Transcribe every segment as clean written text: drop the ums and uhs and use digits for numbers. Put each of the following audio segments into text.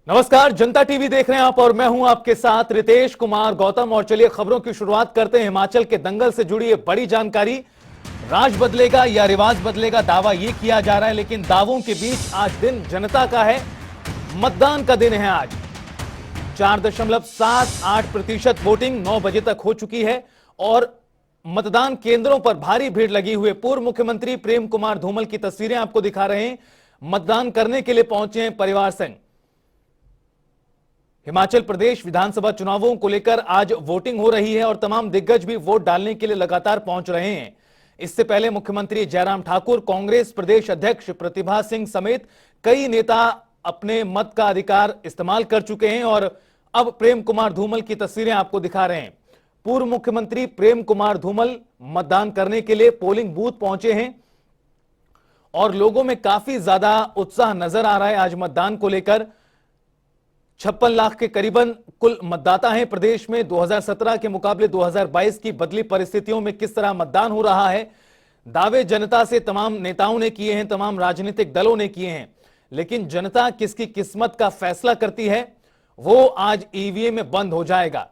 नमस्कार, जनता टीवी देख रहे हैं आप और मैं हूं आपके साथ रितेश कुमार गौतम। और चलिए खबरों की शुरुआत करते हैं। हिमाचल के दंगल से जुड़ी ये बड़ी जानकारी। राज बदलेगा या रिवाज बदलेगा, दावा ये किया जा रहा है, लेकिन दावों के बीच आज दिन जनता का है। मतदान का दिन है आज। 4.78% वोटिंग 9 बजे तक हो चुकी है और मतदान केंद्रों पर भारी भीड़ लगी हुई। पूर्व मुख्यमंत्री प्रेम कुमार धूमल की तस्वीरें आपको दिखा रहे हैं। मतदान करने के लिए पहुंचे हैं परिवार संग। हिमाचल प्रदेश विधानसभा चुनावों को लेकर आज वोटिंग हो रही है और तमाम दिग्गज भी वोट डालने के लिए लगातार पहुंच रहे हैं। इससे पहले मुख्यमंत्री जयराम ठाकुर, कांग्रेस प्रदेश अध्यक्ष प्रतिभा सिंह समेत कई नेता अपने मत का अधिकार इस्तेमाल कर चुके हैं और अब प्रेम कुमार धूमल की तस्वीरें आपको दिखा रहे हैं। पूर्व मुख्यमंत्री प्रेम कुमार धूमल मतदान करने के लिए पोलिंग बूथ पहुंचे हैं और लोगों में काफी ज्यादा उत्साह नजर आ रहा है। आज मतदान को लेकर 56 लाख के करीबन कुल मतदाता हैं प्रदेश में। 2017 के मुकाबले 2022 की बदली परिस्थितियों में किस तरह मतदान हो रहा है, दावे जनता से तमाम नेताओं ने किए हैं, तमाम राजनीतिक दलों ने किए हैं, लेकिन जनता किसकी किस्मत का फैसला करती है वो आज ईवीएम में बंद हो जाएगा।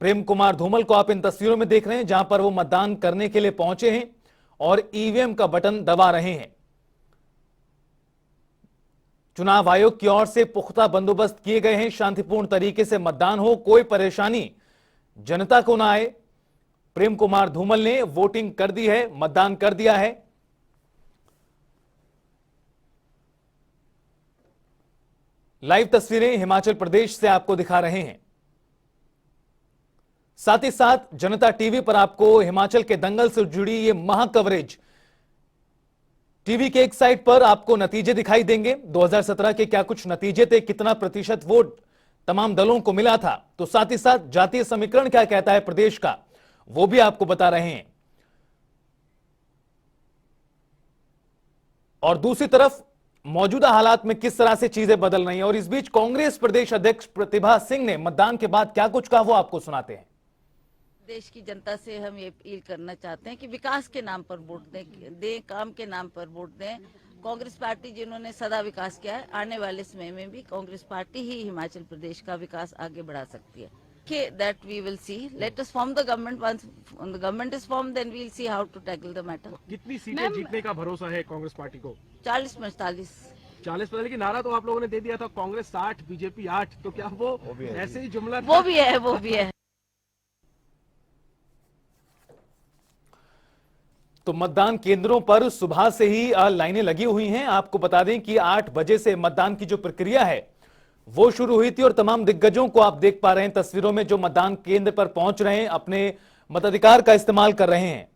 प्रेम कुमार धूमल को आप इन तस्वीरों में देख रहे हैं जहां पर वो मतदान करने के लिए पहुंचे हैं और ईवीएम का बटन दबा रहे हैं। चुनाव आयोग की ओर से पुख्ता बंदोबस्त किए गए हैं। शांतिपूर्ण तरीके से मतदान हो, कोई परेशानी जनता को ना आए। प्रेम कुमार धूमल ने वोटिंग कर दी है, मतदान कर दिया है। लाइव तस्वीरें हिमाचल प्रदेश से आपको दिखा रहे हैं। साथ ही साथ जनता टीवी पर आपको हिमाचल के दंगल से जुड़ी ये महा कवरेज टीवी के एक साइड पर आपको नतीजे दिखाई देंगे। 2017 के क्या कुछ नतीजे थे, कितना प्रतिशत वोट तमाम दलों को मिला था, तो साथ ही साथ जातीय समीकरण क्या कहता है प्रदेश का, वो भी आपको बता रहे हैं। और दूसरी तरफ मौजूदा हालात में किस तरह से चीजें बदल रही हैं। और इस बीच कांग्रेस प्रदेश अध्यक्ष प्रतिभा सिंह ने मतदान के बाद क्या कुछ कहा वो आपको सुनाते हैं। देश की जनता से हम ये अपील करना चाहते हैं कि विकास के नाम पर वोट दें, काम के नाम पर वोट दें। कांग्रेस पार्टी जिन्होंने सदा विकास किया है, आने वाले समय में भी कांग्रेस पार्टी ही हिमाचल प्रदेश का विकास आगे बढ़ा सकती है। That we will see. Let us form the government. Once the government is formed, then we'll see how to tackle the matter. कितनी सीटें जीतने का भरोसा है कांग्रेस पार्टी को? 40-45। 40 लेकिन नारा तो आप लोगों ने दे दिया था कांग्रेस 60 बीजेपी 8, तो क्या वो ऐसे ही जुमला था? वो भी है। तो मतदान केंद्रों पर सुबह से ही लाइनें लगी हुई हैं। आपको बता दें कि 8 बजे से मतदान की जो प्रक्रिया है वो शुरू हुई थी और तमाम दिग्गजों को आप देख पा रहे हैं तस्वीरों में, जो मतदान केंद्र पर पहुंच रहे हैं, अपने मताधिकार का इस्तेमाल कर रहे हैं।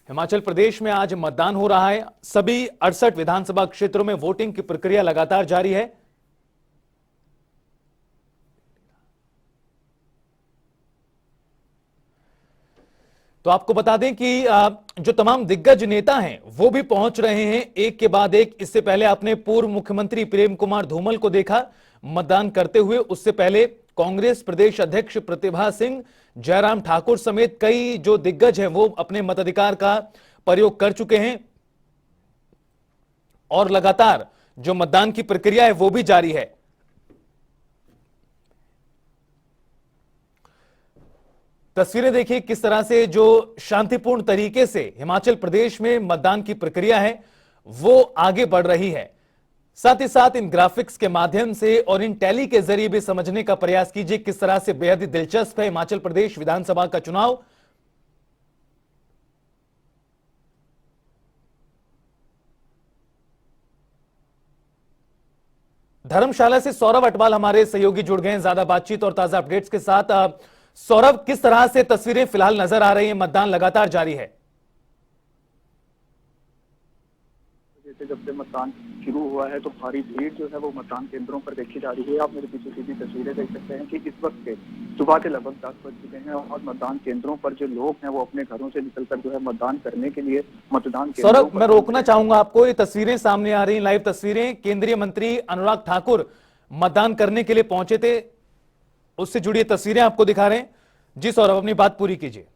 हिमाचल प्रदेश में आज मतदान हो रहा है। सभी 68 विधानसभा क्षेत्रों में वोटिंग की प्रक्रिया लगातार जारी है। तो आपको बता दें कि जो तमाम दिग्गज नेता हैं वो भी पहुंच रहे हैं एक के बाद एक। इससे पहले आपने पूर्व मुख्यमंत्री प्रेम कुमार धूमल को देखा मतदान करते हुए। उससे पहले कांग्रेस प्रदेश अध्यक्ष प्रतिभा सिंह, जयराम ठाकुर समेत कई जो दिग्गज हैं वो अपने मताधिकार का प्रयोग कर चुके हैं और लगातार जो मतदान की प्रक्रिया है वो भी जारी है। तस्वीरें देखिए किस तरह से जो शांतिपूर्ण तरीके से हिमाचल प्रदेश में मतदान की प्रक्रिया है वो आगे बढ़ रही है। साथ ही साथ इन ग्राफिक्स के माध्यम से और इन टैली के जरिए भी समझने का प्रयास कीजिए किस तरह से बेहद ही दिलचस्प है हिमाचल प्रदेश विधानसभा का चुनाव। धर्मशाला से सौरभ अटवाल हमारे सहयोगी जुड़ गए हैं ज्यादा बातचीत और ताजा अपडेट्स के साथ। सौरभ, किस तरह से तस्वीरें फिलहाल नजर आ रही हैं, मतदान लगातार जारी है? जैसे जब से मतदान शुरू हुआ है तो भारी भीड़ जो है वो मतदान केंद्रों पर देखी जा रही है। आप मेरे पीछे सीधी तस्वीरें देख सकते हैं कि इस वक्त के सुबह के लगभग 10 बज चुके हैं और मतदान केंद्रों पर जो लोग हैं वो अपने घरों से निकलकर जो है मतदान करने के लिए मतदान। सौरभ, मैं रोकना चाहूंगा आपको, ये तस्वीरें सामने आ रही, लाइव तस्वीरें। केंद्रीय मंत्री अनुराग ठाकुर मतदान करने के लिए पहुंचे थे, उससे जुड़ी तस्वीरें आपको दिखा रहे हैं। जी सौरभ, अपनी बात पूरी कीजिए।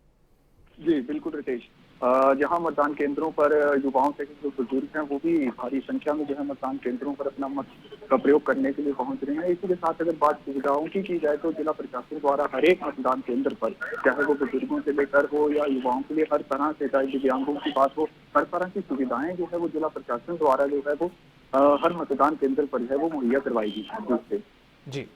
जी बिल्कुल रितेश, जहां मतदान केंद्रों पर युवाओं से जो बुजुर्ग हैं वो भी भारी संख्या में जो है मतदान केंद्रों पर अपना मत का प्रयोग करने के लिए पहुंच रहे हैं। इसी के साथ अगर बात सुविधाओं की जाए तो जिला प्रशासन द्वारा हर एक मतदान केंद्र पर, चाहे वो बुजुर्गों से लेकर हो या युवाओं के लिए, हर तरह से, चाहे दिव्यांगों की बात हो, हर तरह की सुविधाएं जो है वो जिला प्रशासन द्वारा जो है वो हर मतदान केंद्र पर है वो मुहैया करवाई गई है। जी,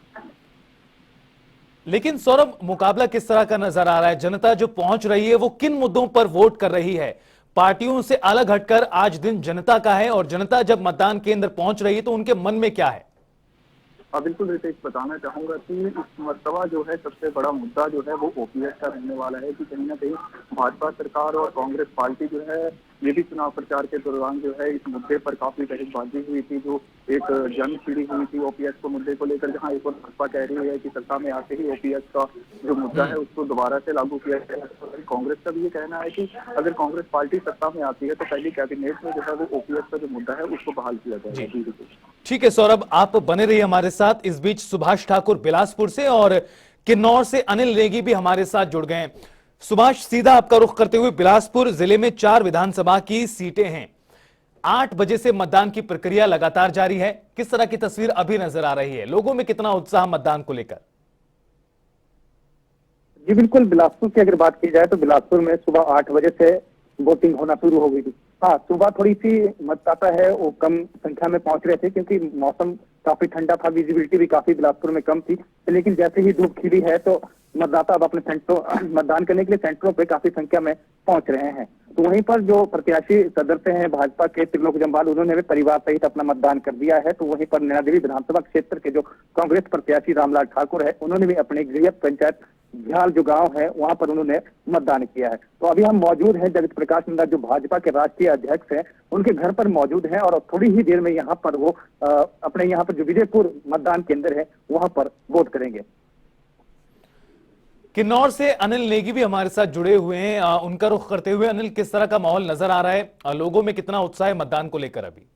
लेकिन सौरभ, मुकाबला किस तरह का नजर आ रहा है? जनता जो पहुंच रही है वो किन मुद्दों पर वोट कर रही है? पार्टियों से अलग हटकर आज दिन जनता का है, और जनता जब मतदान केंद्र पहुंच रही है तो उनके मन में क्या है? बिल्कुल रितेश, बताना चाहूंगा कि इस मरतबा जो है सबसे बड़ा मुद्दा जो है वो ओपीएस का रहने वाला है कि कहीं ना कहीं भाजपा सरकार और कांग्रेस पार्टी जो है ये भी चुनाव प्रचार के दौरान जो है इस मुद्दे पर काफी बहसबाजी हुई थी। जो एक जंग छिड़ी हुई थी ओपीएस को मुद्दे को लेकर, जहां एक और भाजपा कह रही है कि सत्ता में आते ही ओपीएस का जो मुद्दा है उसको दोबारा से लागू किया जाए। कांग्रेस का भी ये कहना है कि अगर कांग्रेस पार्टी सत्ता में आती है तो पहली कैबिनेट में जो है वो ओपीएस का जो मुद्दा है उसको बहाल किया जाएगा। ठीक है सौरभ, आप बने रहिए हमारे साथ। इस बीच सुभाष ठाकुर बिलासपुर से और किन्नौर से अनिल नेगी भी हमारे साथ जुड़ गए हैं। सुभाष, सीधा आपका रुख करते हुए, बिलासपुर जिले में 4 विधानसभा की सीटें हैं। 8 बजे से मतदान की प्रक्रिया लगातार जारी है। किस तरह की तस्वीर अभी नजर आ रही है? लोगों में कितना उत्साह मतदान को लेकर? जी बिल्कुल, बिलासपुर की अगर बात की जाए तो बिलासपुर में सुबह 8 बजे से वोटिंग होना शुरू हो गई थी। हाँ, सुबह थोड़ी सी मतदाता है वो कम संख्या में पहुंच रहे थे क्योंकि मौसम काफी ठंडा था, विजिबिलिटी भी काफी बिलासपुर में कम थी। लेकिन जैसे ही धूप खिली है तो मतदाता अब अपने सेंटरों मतदान करने के लिए सेंटरों पे काफी संख्या में पहुंच रहे हैं। तो वहीं पर जो प्रत्याशी सदस्य हैं भाजपा के त्रिलोक जम्वाल, उन्होंने भी परिवार सहित अपना मतदान कर दिया है। तो वहीं पर नैनादेवी विधानसभा क्षेत्र के जो कांग्रेस प्रत्याशी रामलाल ठाकुर है, उन्होंने भी अपने गृह पंचायत झ्याल जो गांव है वहां पर उन्होंने मतदान किया है। तो अभी हम मौजूद हैं जगत प्रकाश नड्डा जो भाजपा के राष्ट्रीय अध्यक्ष हैं, उनके घर पर मौजूद हैं और थोड़ी ही देर में यहाँ पर वो अपने यहाँ पर जो विजयपुर मतदान केंद्र है वहां पर वोट करेंगे। किन्नौर से अनिल नेगी भी हमारे साथ जुड़े हुए हैं। उनका रुख करते हुए अनिल, किस तरह का माहौल नजर आ रहा है? लोगों में कितना उत्साह है मतदान को लेकर अभी?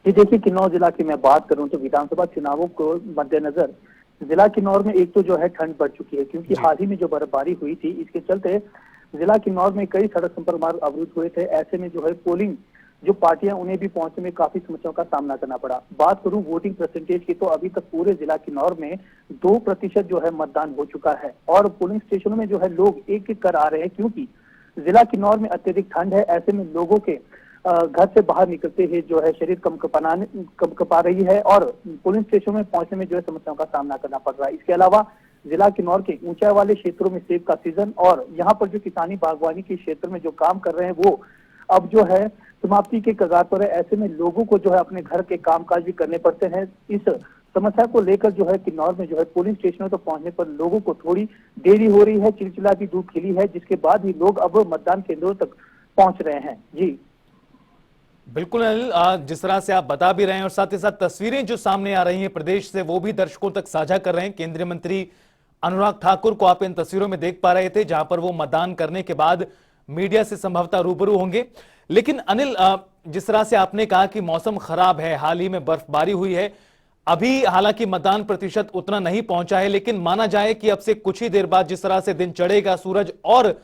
ये देखिए, किन्नौर जिला की मैं बात करूं तो विधानसभा चुनावों को मद्देनजर जिला किन्नौर में एक तो जो है ठंड बढ़ चुकी है क्योंकि हाल ही में जो बर्फबारी हुई थी, इसके चलते जिला किन्नौर में कई सड़क संपर्क मार्ग अवरुद्ध हुए थे। ऐसे में जो है पोलिंग जो पार्टियां उन्हें भी पहुंचने में काफी समस्याओं का सामना करना पड़ा। बात करूं वोटिंग परसेंटेज की तो अभी तक पूरे जिला किन्नौर में 2% जो है मतदान हो चुका है और पोलिंग स्टेशनों में जो है लोग एक एक कर आ रहे हैं क्योंकि जिला किन्नौर में अत्यधिक ठंड है। ऐसे में लोगों के घर से बाहर निकलते ही जो है शरीर कंपकपा रही है और पोलिंग स्टेशन में पहुंचने में जो है समस्याओं का सामना करना पड़ रहा है। इसके अलावा जिला किन्नौर के ऊंचाई वाले क्षेत्रों में सेब का सीजन और यहाँ पर जो किसानी बागवानी के क्षेत्र में जो काम कर रहे हैं वो अब जो है समाप्ति के कगार पर है। ऐसे में लोगों को जो है अपने घर के कामकाज भी करने पड़ते हैं। इस समस्या को लेकर जो है किन्नौर में जो है पोलिंग स्टेशनों तक पहुंचने पर लोगों को थोड़ी देरी हो रही है। चिलचिलाती धूप खिली है जिसके बाद ही लोग अब मतदान केंद्रों तक पहुंच रहे हैं। जी बिल्कुल अनिल, जिस तरह से आप बता भी रहे हैं और साथ ही साथ तस्वीरें जो सामने आ रही हैं प्रदेश से वो भी दर्शकों तक साझा कर रहे हैं। केंद्रीय मंत्री अनुराग ठाकुर को आप इन तस्वीरों में देख पा रहे थे जहां पर वो मतदान करने के बाद मीडिया से संभवतः रूबरू होंगे। लेकिन अनिल, जिस तरह से आपने कहा कि मौसम खराब है, हाल ही में बर्फबारी हुई है, अभी हालांकि मतदान प्रतिशत उतना नहीं पहुंचा है, लेकिन माना जाए कि अब से कुछ ही देर बाद जिस तरह से दिन चढ़ेगा, सूरज और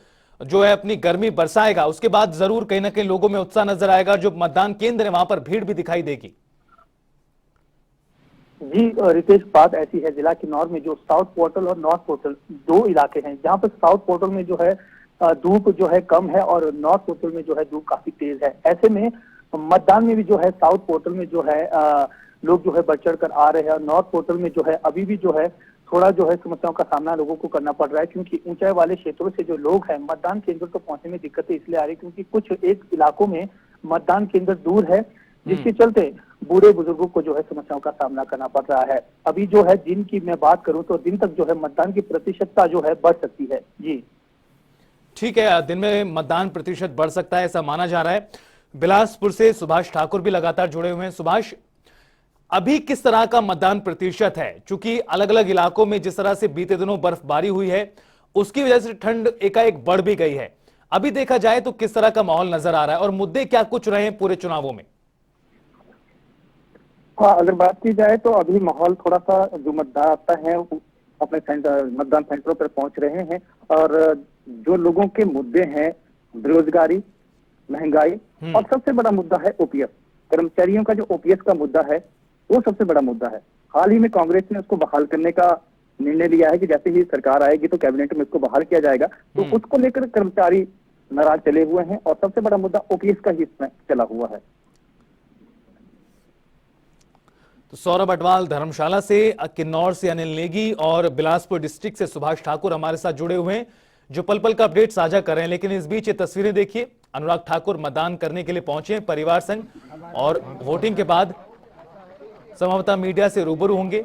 जो है अपनी गर्मी बरसाएगा, उसके बाद जरूर कहीं ना कहीं लोगों में उत्साह नजर आएगा। जो मतदान केंद्र है वहां पर भीड़ भी दिखाई देगी। जी रितेश, बात ऐसी है जिला किन्नौर में जो साउथ पोर्टल और नॉर्थ पोर्टल 2 इलाके हैं जहां पर साउथ पोर्टल में जो है धूप जो है कम है और नॉर्थ पोर्टल में जो है धूप काफी तेज है। ऐसे में मतदान में भी जो है साउथ पोर्टल में जो है लोग जो है बढ़ चढ़ कर आ रहे हैं और नॉर्थ पोर्टल में जो है अभी भी जो है थोड़ा जो है समस्याओं का सामना लोगों को करना पड़ रहा है क्योंकि ऊंचाई वाले क्षेत्रों से जो लोग हैं मतदान केंद्र तक पहुंचने में दिक्कतें इसलिए आ रही क्योंकि कुछ एक इलाकों में मतदान केंद्र दूर है जिसके चलते बूढ़े बुजुर्गों को जो है समस्याओं का सामना करना पड़ रहा है। अभी जो है दिन की मैं बात करूं तो दिन तक जो है मतदान की प्रतिशतता जो है बढ़ सकती है। जी ठीक है, दिन में मतदान प्रतिशत बढ़ सकता है ऐसा माना जा रहा है। बिलासपुर से सुभाष ठाकुर भी लगातार जुड़े हुए हैं। सुभाष, अभी किस तरह का मतदान प्रतिशत है? चूंकि अलग अलग इलाकों में जिस तरह से बीते दिनों बर्फबारी हुई है उसकी वजह से ठंड एकाएक बढ़ भी गई है। अभी देखा जाए तो किस तरह का माहौल नजर आ रहा है और मुद्दे क्या कुछ रहे हैं पूरे चुनावों में? हाँ, अगर बात की जाए तो अभी माहौल थोड़ा सा जो मतदाता है अपने मतदान सेंटरों पर पहुंच रहे हैं और जो लोगों के मुद्दे हैं, बेरोजगारी, महंगाई और सबसे बड़ा मुद्दा है ओपीएस। कर्मचारियों का जो ओपीएस का मुद्दा है वो सबसे बड़ा मुद्दा है। हाल ही में कांग्रेस ने उसको बहाल करने का निर्णय लिया है कि जैसे ही सरकार आएगी तो कैबिनेट में इसको बहाल किया जाएगा, तो उसको लेकर कर्मचारी नाराज चले हुए हैं और सबसे बड़ा मुद्दा ओपीएस का ही इसमें चला हुआ है। तो सौरभ अटवाल धर्मशाला से, किन्नौर से अनिल नेगी और बिलासपुर डिस्ट्रिक्ट से सुभाष ठाकुर हमारे साथ जुड़े हुए हैं जो पल पल का अपडेट साझा कर रहे हैं। लेकिन इस बीच ये तस्वीरें देखिए, अनुराग ठाकुर मतदान करने के लिए पहुंचे हैं परिवार संग और वोटिंग के बाद संभवतः मीडिया से रूबरू होंगे।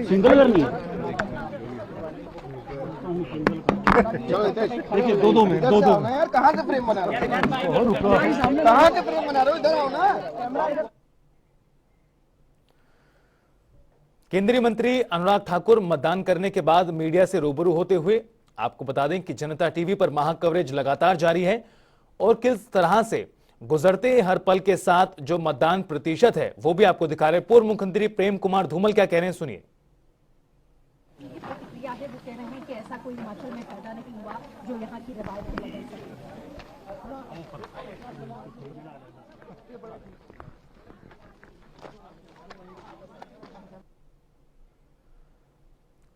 सिंगल करनी है, देखिए दो में यार, कहाँ से फ्रेम बना रहे हो, कहाँ से फ्रेम बना रहे हो, इधर आओ ना। केंद्रीय मंत्री अनुराग ठाकुर मतदान करने के बाद मीडिया से रूबरू होते हुए आपको बता दें कि जनता टीवी पर महा कवरेज लगातार जारी है और किस तरह से गुजरते हर पल के साथ जो मतदान प्रतिशत है वो भी आपको दिखा रहे। पूर्व मुख्यमंत्री प्रेम कुमार धूमल क्या कह रहे हैं, सुनिए। प्रतिक्रिया है, वो कह रहे हैं कि ऐसा कोई हिमाचल में पैदा नहीं हुआ जो यहाँ की रवायत को बदल सके।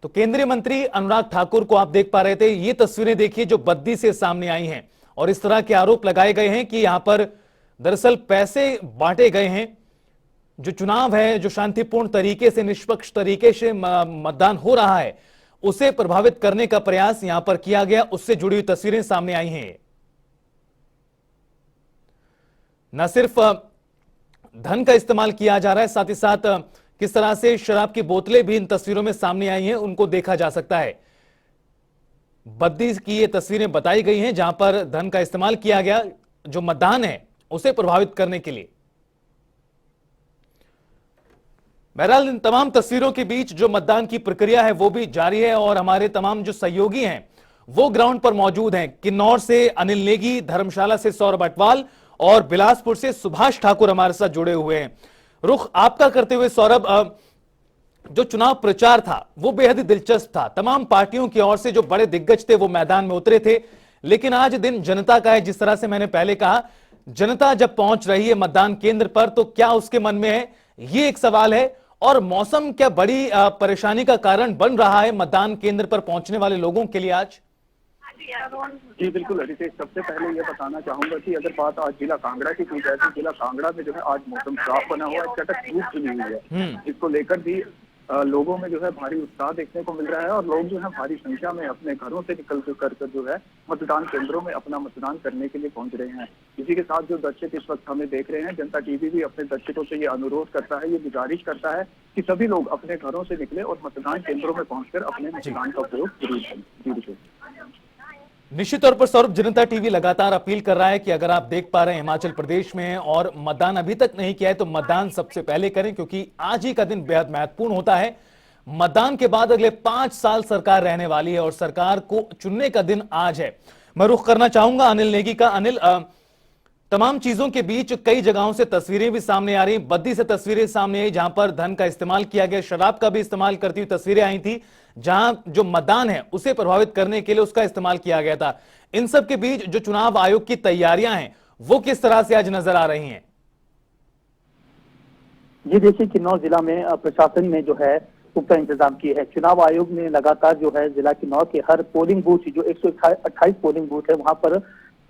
तो केंद्रीय मंत्री अनुराग ठाकुर को आप देख पा रहे थे, ये तस्वीरें देखिए जो बद्दी से सामने आई हैं और इस तरह के आरोप लगाए गए हैं कि यहां पर दरअसल पैसे बांटे गए हैं। जो चुनाव है, जो शांतिपूर्ण तरीके से, निष्पक्ष तरीके से मतदान हो रहा है, उसे प्रभावित करने का प्रयास यहां पर किया गया, उससे जुड़ी हुई तस्वीरें सामने आई हैं। न सिर्फ धन का इस्तेमाल किया जा रहा है, साथ ही साथ किस तरह से शराब की बोतलें भी इन तस्वीरों में सामने आई हैं, उनको देखा जा सकता है। बद्दी की ये तस्वीरें बताई गई हैं जहां पर धन का इस्तेमाल किया गया जो मतदान है उसे प्रभावित करने के लिए। बहरहाल इन तमाम तस्वीरों के बीच जो मतदान की प्रक्रिया है वो भी जारी है और हमारे तमाम जो सहयोगी हैं वो ग्राउंड पर मौजूद हैं। किन्नौर से अनिल नेगी, धर्मशाला से सौरभ अटवाल और बिलासपुर से सुभाष ठाकुर हमारे साथ जुड़े हुए हैं। रुख आपका करते हुए सौरभ, जो चुनाव प्रचार था वो बेहद ही दिलचस्प था। तमाम पार्टियों की ओर से जो बड़े दिग्गज थे वो मैदान में उतरे थे, लेकिन आज दिन जनता का है। जिस तरह से मैंने पहले कहा, जनता जब पहुंच रही है मतदान केंद्र पर तो क्या उसके मन में है, ये एक सवाल है। और मौसम क्या बड़ी परेशानी का कारण बन रहा है मतदान केंद्र पर पहुंचने वाले लोगों के लिए आज? जी बिल्कुल रितेश, सबसे पहले ये बताना चाहूंगा कि अगर बात आज जिला कांगड़ा की जाए तो जिला कांगड़ा में जो है आज मौसम साफ बना हुआ है, चटक धूप खिली हुई है। इसको लेकर भी लोगों में जो है भारी उत्साह देखने को मिल रहा है और लोग जो है भारी संख्या में अपने घरों से निकल कर जो है मतदान केंद्रों में अपना मतदान करने के लिए पहुंच रहे हैं। इसी के साथ जो दर्शक इस वक्त हमें देख रहे हैं, जनता टीवी भी अपने दर्शकों से ये अनुरोध करता है, ये गुजारिश करता है कि सभी लोग अपने घरों से निकले और मतदान केंद्रों में पहुंचकर अपने मतदान का उपयोग जरूर करें। निश्चित तौर पर सौरभ, जनता टीवी लगातार अपील कर रहा है कि अगर आप देख पा रहे हैं हिमाचल प्रदेश में और मतदान अभी तक नहीं किया है तो मतदान सबसे पहले करें, क्योंकि आज ही का दिन बेहद महत्वपूर्ण होता है। मतदान के बाद अगले 5 साल सरकार रहने वाली है और सरकार को चुनने का दिन आज है। मैं रुख करना चाहूंगा अनिल नेगी का। अनिल, तमाम चीजों के बीच कई जगहों से तस्वीरें भी सामने आ रही, बद्दी से तस्वीरें सामने आई जहां पर धन का इस्तेमाल किया गया, शराब का भी इस्तेमाल करती हुई तस्वीरें आई थी, जहां जो मतदान है उसे प्रभावित करने के लिए उसका इस्तेमाल किया गया था। इन सब के बीच जो चुनाव आयोग की तैयारियां हैं वो किस तरह से आज नजर आ रही हैं? ये देखिए, किन्नौर जिला में प्रशासन ने जो है पुख्ता इंतजाम किए हैं। चुनाव आयोग ने लगातार जो है जिला किन्नौर के हर पोलिंग बूथ, जो 128 पोलिंग बूथ है, वहां पर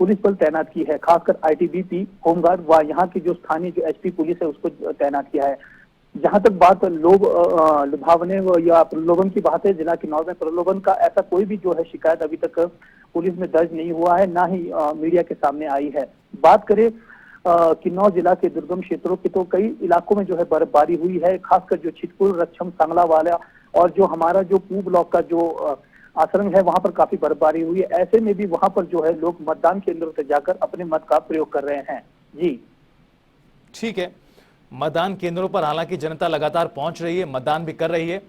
पुलिस बल तैनात की है। खासकर आईटीबीपी, होमगार्ड व यहाँ की जो स्थानीय जो एसपी पुलिस है उसको तैनात किया है। जहां तक बात लोग लुभावने या प्रलोभन की बात है, जिला किन्नौर में प्रलोभन का ऐसा कोई भी जो है शिकायत अभी तक पुलिस में दर्ज नहीं हुआ है, ना ही मीडिया के सामने आई है। बात करें किन्नौर जिला के दुर्गम क्षेत्रों के, तो कई इलाकों में जो है बर्फबारी हुई है। खासकर जो छितकुल, रक्षम, सांगला वाला और जो हमारा जो पूर्व ब्लॉक का जो आश्रम है वहां पर काफी बर्फबारी हुई है। ऐसे में भी वहां पर जो है लोग मतदान केंद्रों से जाकर अपने मत का प्रयोग कर रहे हैं। जी ठीक है, मतदान केंद्रों पर हालांकि जनता लगातार पहुंच रही है, मतदान भी कर रही है।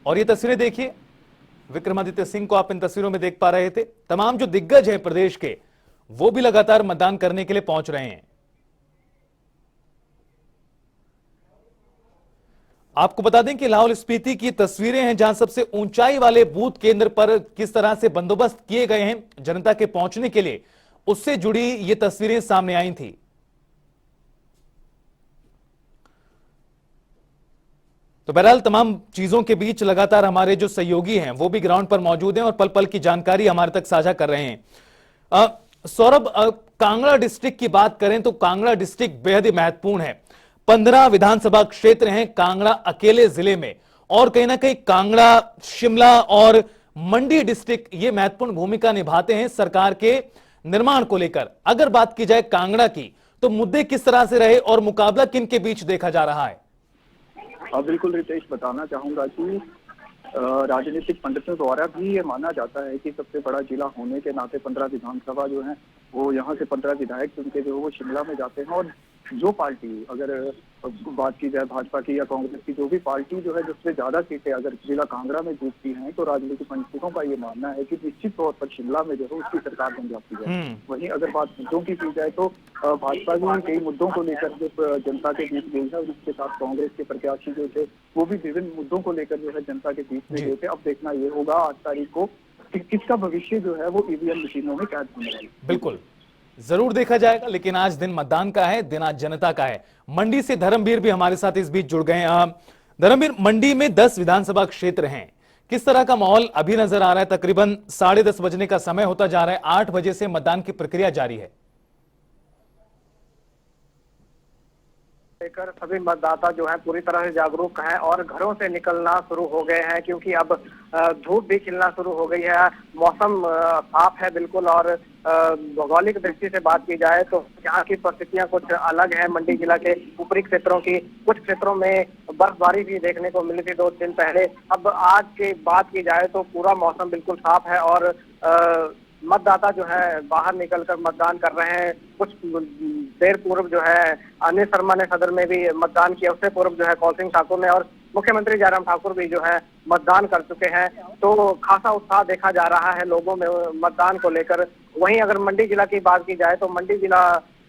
और ये तस्वीरें देखिए, विक्रमादित्य सिंह को आप इन तस्वीरों में देख पा रहे थे। तमाम जो दिग्गज हैं प्रदेश के, वो भी लगातार मतदान करने के लिए पहुंच रहे हैं। आपको बता दें कि लाहौल स्पीति की तस्वीरें हैं, जहां सबसे ऊंचाई वाले बूथ केंद्र पर किस तरह से बंदोबस्त किए गए हैं जनता के पहुंचने के लिए, उससे जुड़ी ये तस्वीरें सामने आई थी। तो बहरहाल तमाम चीजों के बीच लगातार हमारे जो सहयोगी हैं वो भी ग्राउंड पर मौजूद हैं और पल पल की जानकारी हमारे तक साझा कर रहे हैं। सौरभ, कांगड़ा डिस्ट्रिक्ट की बात करें तो कांगड़ा डिस्ट्रिक्ट बेहद ही महत्वपूर्ण है। 15 विधानसभा क्षेत्र हैं कांगड़ा अकेले जिले में, और कहीं ना कहीं कांगड़ा, शिमला और मंडी डिस्ट्रिक्ट ये महत्वपूर्ण भूमिका निभाते हैं सरकार के निर्माण को लेकर। अगर बात की जाए कांगड़ा की, तो मुद्दे किस तरह से रहे और मुकाबला किन के बीच देखा जा रहा है? बिल्कुल रितेश, बताना चाहूंगा कि राजनीतिक पंडितों द्वारा भी ये माना जाता है कि सबसे बड़ा जिला होने के नाते 15 विधानसभा जो है वो यहाँ से 15 विधायक चुन के जो वो शिमला में जाते हैं। और जो पार्टी, अगर बात की जाए भाजपा की या कांग्रेस की, जो भी पार्टी जो है जिससे ज्यादा सीटें अगर जिला कांगड़ा में जीतती हैं, तो राजनीतिक पंडितों का ये मानना है कि निश्चित तौर पर शिमला में जो है उसकी सरकार बन जाती है। वहीं अगर बात मुद्दों की जाए तो भाजपा भी कई मुद्दों को लेकर जो जनता के बीच गई है, और उसके साथ कांग्रेस के प्रत्याशी जो थे वो भी विभिन्न मुद्दों को लेकर जो है जनता के बीच में गए थे। अब देखना ये होगा 8 तारीख को कि किसका भविष्य जो है वो ईवीएम मशीनों में कैद होने वाला है। बिल्कुल जरूर देखा जाएगा, लेकिन आज दिन मतदान का है, दिन आज जनता का है। मंडी से धर्मवीर भी हमारे साथ इस बीच जुड़ गए हैं। धर्मवीर, मंडी में 10 विधानसभा क्षेत्र हैं, किस तरह का माहौल अभी नजर आ रहा है? तकरीबन 10:30 बजने का समय होता जा रहा है, 8 बजे से मतदान की प्रक्रिया जारी है। लेकर सभी मतदाता जो है पूरी तरह से जागरूक हैं और घरों से निकलना शुरू हो गए हैं, क्योंकि अब धूप भी खिलना शुरू हो गई है। मौसम साफ है बिल्कुल, और भौगोलिक दृष्टि से बात की जाए तो यहाँ की परिस्थितियां कुछ अलग है। मंडी जिला के ऊपरी क्षेत्रों की, कुछ क्षेत्रों में बर्फबारी भी देखने को मिली थी 2 दिन पहले। अब आज की बात की जाए तो पूरा मौसम बिल्कुल साफ है और मतदाता जो है बाहर निकलकर मतदान कर रहे हैं। कुछ देर पूर्व जो है अनिल शर्मा ने सदर में भी मतदान किया, उससे पूर्व जो है कौल सिंह ठाकुर ने और मुख्यमंत्री जयराम ठाकुर भी जो है मतदान कर चुके हैं। तो खासा उत्साह देखा जा रहा है लोगों में मतदान को लेकर। वहीं अगर मंडी जिला की बात की जाए तो मंडी जिला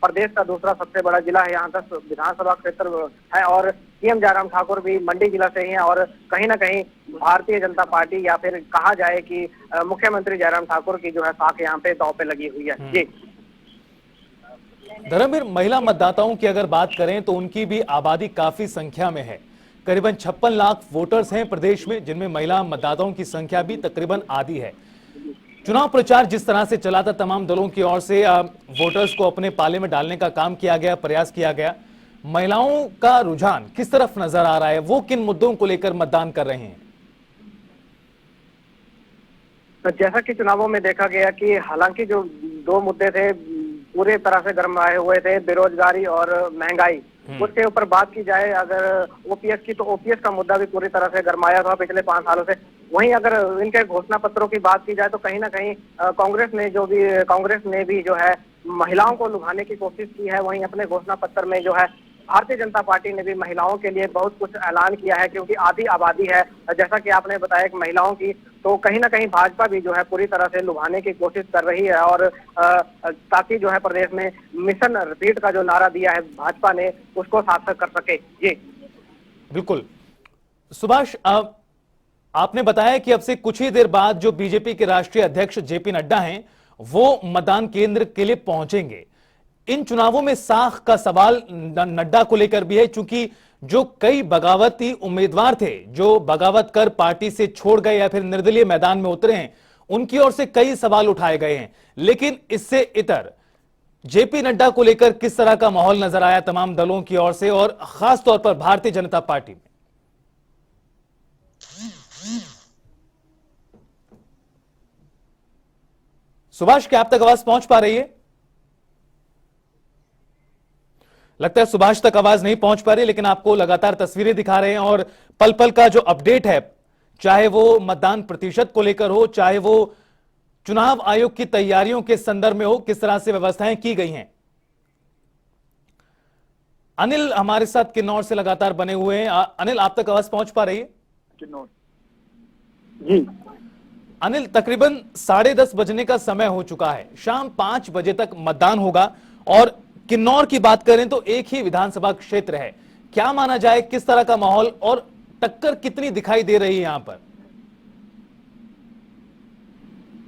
प्रदेश का दूसरा सबसे बड़ा जिला है। यहाँ 10 विधानसभा क्षेत्र है और सीएम जयराम ठाकुर भी मंडी जिला से ही हैं, और कहीं ना कहीं भारतीय जनता पार्टी या फिर कहा जाए कि मुख्यमंत्री जयराम ठाकुर की जो है साख यहाँ पे दांव पे लगी हुई है। जी धर्मवीर, महिला मतदाताओं की अगर बात करें तो उनकी भी आबादी काफी संख्या में है। करीबन 56 लाख वोटर्स हैं प्रदेश में, जिनमें महिला मतदाताओं की संख्या भी तकरीबन आधी है। चुनाव प्रचार जिस तरह से चला था, तमाम दलों की ओर से वोटर्स को अपने पाले में डालने का काम किया गया, प्रयास किया गया। महिलाओं का रुझान किस तरफ नजर आ रहा है? वो किन मुद्दों को लेकर मतदान कर रहे हैं? तो जैसा कि चुनावों में देखा गया कि हालांकि जो 2 मुद्दे थे पूरे तरह से गरमाए हुए थे, बेरोजगारी और महंगाई। उसके ऊपर बात की जाए अगर ओपीएस की, तो ओपीएस का मुद्दा भी पूरी तरह से गरमाया था पिछले 5 सालों से। वहीं अगर इनके घोषणा पत्रों की बात की जाए तो कहीं ना कहीं कांग्रेस ने भी जो है महिलाओं को लुभाने की कोशिश की है। वहीं अपने घोषणा पत्र में जो है भारतीय जनता पार्टी ने भी महिलाओं के लिए बहुत कुछ ऐलान किया है, क्योंकि आधी आबादी है जैसा कि आपने बताया कि महिलाओं की, तो कहीं ना कहीं भाजपा भी जो है पूरी तरह से लुभाने की कोशिश कर रही है। और ताकि जो है प्रदेश में मिशन रिपीट का जो नारा दिया है भाजपा ने, उसको सार्थक कर सके। जी बिल्कुल सुभाष, आपने बताया कि अब से कुछ ही देर बाद जो बीजेपी के राष्ट्रीय अध्यक्ष जेपी नड्डा हैं वो मतदान केंद्र के लिए पहुंचेंगे। इन चुनावों में साख का सवाल नड्डा को लेकर भी है, क्योंकि जो कई बगावती उम्मीदवार थे जो बगावत कर पार्टी से छोड़ गए या फिर निर्दलीय मैदान में उतरे हैं, उनकी ओर से कई सवाल उठाए गए हैं। लेकिन इससे इतर जेपी नड्डा को लेकर किस तरह का माहौल नजर आया तमाम दलों की ओर से और खासतौर पर भारतीय जनता पार्टी में? सुभाष, क्या आप तक आवाज पहुंच पा रही है? लगता है सुभाष तक आवाज नहीं पहुंच पा रही, लेकिन आपको लगातार तस्वीरें दिखा रहे हैं और पल पल का जो अपडेट है चाहे वो मतदान प्रतिशत को लेकर हो, चाहे वो चुनाव आयोग की तैयारियों के संदर्भ में हो, किस तरह से व्यवस्थाएं की गई हैं। अनिल हमारे साथ किन्नौर से लगातार बने हुए हैं। अनिल, आप तक आवाज पहुंच पा रही है? किन्नौर जी अनिल, तकरीबन 10:30 बजने का समय हो चुका है। शाम 5 बजे तक मतदान होगा और किन्नौर की बात करें तो एक ही विधानसभा क्षेत्र है। क्या माना जाए, किस तरह का माहौल और टक्कर कितनी दिखाई दे रही है यहां पर?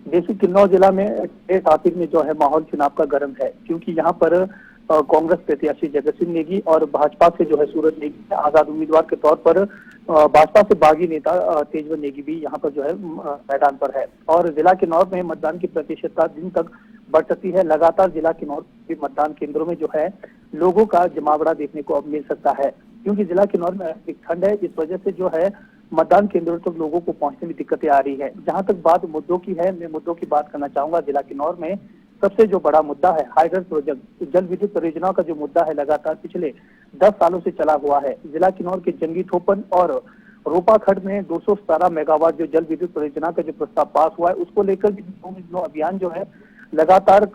देखिए, किन्नौर जिला में इस आखिर में जो है माहौल चुनाव का गर्म है, क्योंकि यहाँ पर कांग्रेस प्रत्याशी जगत सिंह नेगी और भाजपा से जो है सूरज नेगी आजाद उम्मीदवार के तौर पर भाजपा से बागी नेता तेजवन नेगी भी यहाँ पर जो है मैदान पर है। और जिला किन्नौर में मतदान की प्रतिशतता दिन तक बढ़ सकती है। लगातार जिला किन्नौर के मतदान केंद्रों में जो है लोगों का जमावड़ा देखने को अब मिल सकता है, क्योंकि जिला किन्नौर में अधिक ठंड है। इस वजह से जो है मतदान केंद्रों तक लोगों को पहुंचने में दिक्कतें आ रही है। जहां तक बात मुद्दों की है, मैं मुद्दों की बात करना चाहूंगा। जिला किन्नौर में सबसे जो बड़ा मुद्दा है हाइड्रल प्रोजेक्ट, जल विद्युत परियोजना का जो मुद्दा है, लगातार पिछले 10 सालों से चला हुआ है। जिला किन्नौर के जंगी थोपन और रोपा खड्ड में 217 मेगावाट जो जल विद्युत परियोजना का जो प्रस्ताव पास हुआ है, उसको लेकर भी नो अभियान जो है लगातार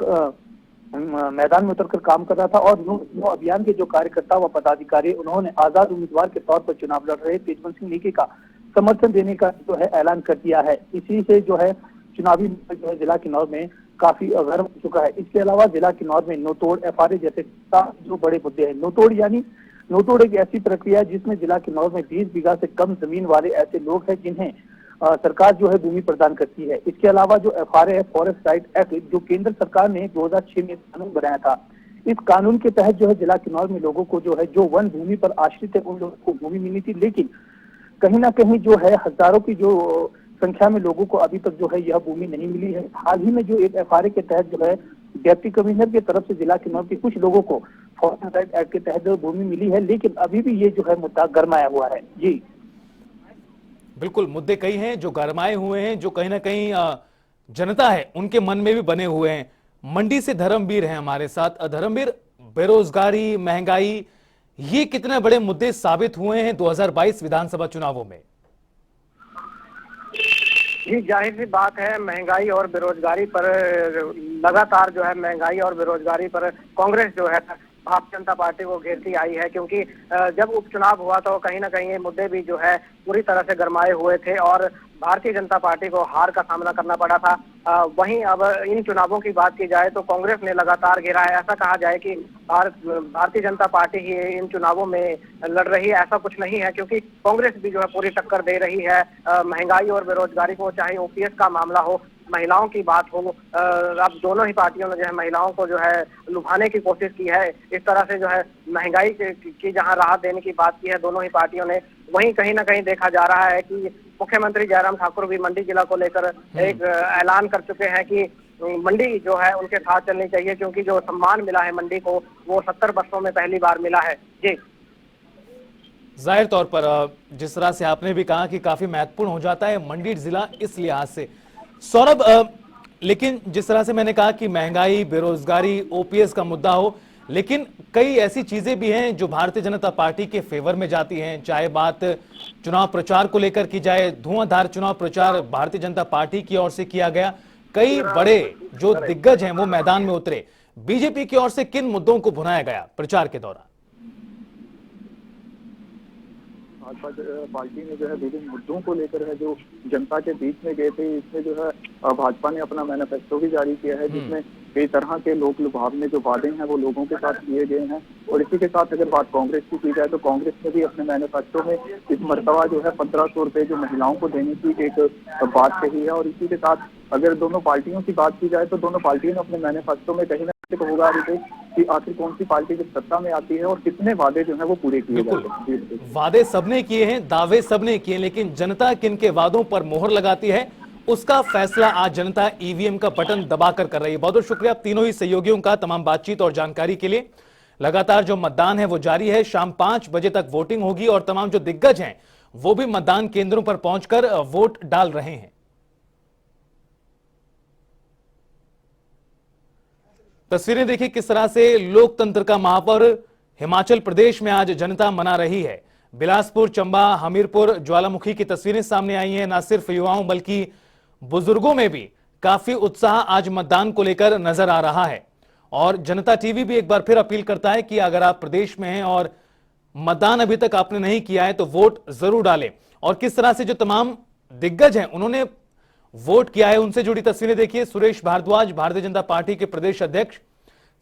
मैदान में उतरकर काम कर रहा था। और नो अभियान के जो कार्यकर्ता व पदाधिकारी, उन्होंने आजाद उम्मीदवार के तौर पर चुनाव लड़ रहे तेजवन सिंह नेगी का समर्थन देने का जो है ऐलान कर दिया है। इसी से जो है चुनावी जो है जिला किन्नौर में काफी गर्म हो चुका है। इसके अलावा जिला किन्नौर में नोतोड़, एफआरए जैसे जो बड़े मुद्दे हैं। नोतोड़ एक ऐसी प्रक्रिया है जिसमें जिला किन्नौर में 20 बीघा से कम जमीन वाले ऐसे लोग हैं जिन्हें सरकार जो है भूमि प्रदान करती है। इसके अलावा जो एफआरए है, फॉरेस्ट राइट एक्ट, जो केंद्र सरकार ने 2006 में कानून बनाया था, इस कानून के तहत जो है जिला किन्नौर में लोगों को जो है जो वन भूमि पर आश्रित है उन लोगों को भूमि मिली थी। लेकिन कहीं ना कहीं जो है हजारों की जो संख्या में लोगों को अभी तक जो है यह भूमि नहीं मिली है। हाल ही में जो एक एफआरए के तहत जो है डिप्टी कमिश्नर की तरफ से जिला किन्नौर के कुछ लोगों को फॉरेस्ट राइट एक्ट के तहत जो भूमि मिली है, लेकिन अभी भी ये जो है मुद्दा गरमाया हुआ है। जी बिल्कुल, मुद्दे कई हैं जो गरमाए हुए हैं, जो कहीं ना कहीं जनता है उनके मन में भी बने हुए हैं। मंडी से धर्मवीर हैं हमारे साथ। धर्मवीर, बेरोजगारी, महंगाई, ये कितने बड़े मुद्दे साबित हुए हैं 2022 विधानसभा चुनावों में? जी, जाहिर सी बात है, महंगाई और बेरोजगारी पर लगातार जो है महंगाई और बेरोजगारी पर कांग्रेस जो है भारतीय जनता पार्टी को घेरती आई है, क्योंकि जब उपचुनाव हुआ तो कहीं ना कहीं ये मुद्दे भी जो है पूरी तरह से गरमाए हुए थे और भारतीय जनता पार्टी को हार का सामना करना पड़ा था। वहीं अब इन चुनावों की बात की जाए तो कांग्रेस ने लगातार घेरा है। ऐसा कहा जाए कि भारतीय जनता पार्टी ही इन चुनावों में लड़ रही है, ऐसा कुछ नहीं है, क्योंकि कांग्रेस भी जो है पूरी टक्कर दे रही है महंगाई और बेरोजगारी को। चाहे ओपीएस का मामला हो, महिलाओं की बात हो, अब दोनों ही पार्टियों ने जो है महिलाओं को जो है लुभाने की कोशिश की है। इस तरह से जो है महंगाई की जहां राहत देने की बात की है दोनों ही पार्टियों ने, वहीं कहीं ना कहीं देखा जा रहा है कि मुख्यमंत्री जयराम ठाकुर भी मंडी जिला को लेकर एक ऐलान कर चुके हैं कि मंडी जो है उनके साथ चलनी चाहिए, क्योंकि जो सम्मान मिला है मंडी को वो 70 वर्षों में पहली बार मिला है। जी, जाहिर तौर पर जिस तरह से आपने भी कहा कि काफी महत्वपूर्ण हो जाता है मंडी जिला इस लिहाज से। सौरभ, लेकिन जिस तरह से मैंने कहा कि महंगाई, बेरोजगारी, ओपीएस का मुद्दा हो, लेकिन कई ऐसी चीजें भी हैं जो भारतीय जनता पार्टी के फेवर में जाती हैं। चाहे बात चुनाव प्रचार को लेकर की जाए, धुआंधार चुनाव प्रचार भारतीय जनता पार्टी की ओर से किया गया, कई बड़े जो दिग्गज हैं वो मैदान में उतरे। बीजेपी की ओर से किन मुद्दों को भुनाया गया प्रचार के दौरान? भाजपा पार्टी ने जो है विभिन्न मुद्दों को लेकर है जो जनता के बीच में गए थे। इसमें जो है भाजपा ने अपना मैनिफेस्टो भी जारी किया है, जिसमें कई तरह के लोक लुभावने जो वादे हैं वो लोगों के साथ किए गए हैं। और इसी के साथ अगर बात कांग्रेस की जाए तो कांग्रेस ने भी अपने मैनिफेस्टो में इस मर्तबा जो है 1500 रुपए जो महिलाओं को देने की एक बात कही है। और इसी के साथ अगर दोनों पार्टियों की बात की जाए तो दोनों पार्टियों ने अपने मैनिफेस्टो में कहीं ना कहीं होगा कि आखिर कौन सी पार्टी जब सत्ता में आती है और कितने वादे जो है वो पूरे किए जाते हैं। वादे सबने किए हैं, दावे सबने किए, लेकिन जनता किन के वादों पर मोहर लगाती है उसका फैसला आज जनता ईवीएम का बटन दबाकर कर रही है। बहुत बहुत शुक्रिया आप तीनों ही सहयोगियों का तमाम बातचीत और जानकारी के लिए। लगातार जो मतदान है वो जारी है, शाम 5 बजे तक वोटिंग होगी और तमाम जो दिग्गज हैं वो भी मतदान केंद्रों पर पहुंचकर वोट डाल रहे हैं। तस्वीरें देखिए किस तरह से लोकतंत्र का महापर्व हिमाचल प्रदेश में आज जनता मना रही है। बिलासपुर, चंबा, हमीरपुर, ज्वालामुखी की तस्वीरें सामने आई हैं। न सिर्फ युवाओं बल्कि बुजुर्गों में भी काफी उत्साह आज मतदान को लेकर नजर आ रहा है। और जनता टीवी भी एक बार फिर अपील करता है कि अगर आप प्रदेश में हैं और मतदान अभी तक आपने नहीं किया है तो वोट जरूर डालें। और किस तरह से जो तमाम दिग्गज हैं उन्होंने वोट किया है, उनसे जुड़ी तस्वीरें देखिए। सुरेश भारद्वाज, भारतीय जनता पार्टी के प्रदेश अध्यक्ष,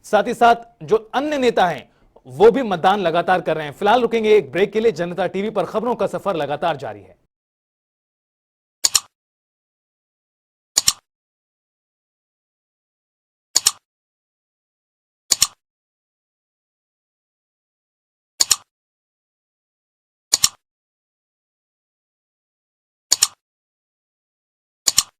साथ ही साथ जो अन्य नेता हैं वो भी मतदान लगातार कर रहे हैं। फिलहाल रुकेंगे एक ब्रेक के लिए। जनता टीवी पर खबरों का सफर लगातार जारी है।